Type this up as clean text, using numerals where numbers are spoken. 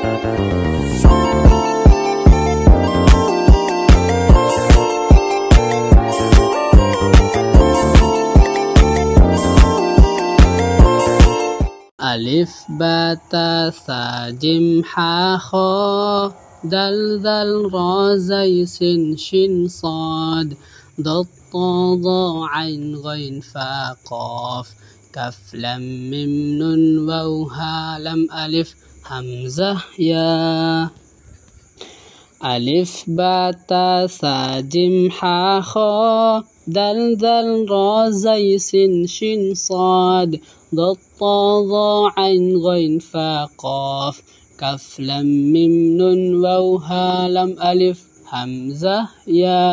ألف باء تاء ثاء جيم حاء خاء دال ذال را زي سين شين صاد ضاد طاء ظاء عين غين فاء قاف كاف لام ميم نون واو هاء لام ألف همزة يا ألف باء تاء ثاء جيم حاء خاء دال ذال را زي سين شين صاد ضاد طاء ظاء عين غين فاء قاف كاف لام ميم نون واو هاء لام ألف همزة يا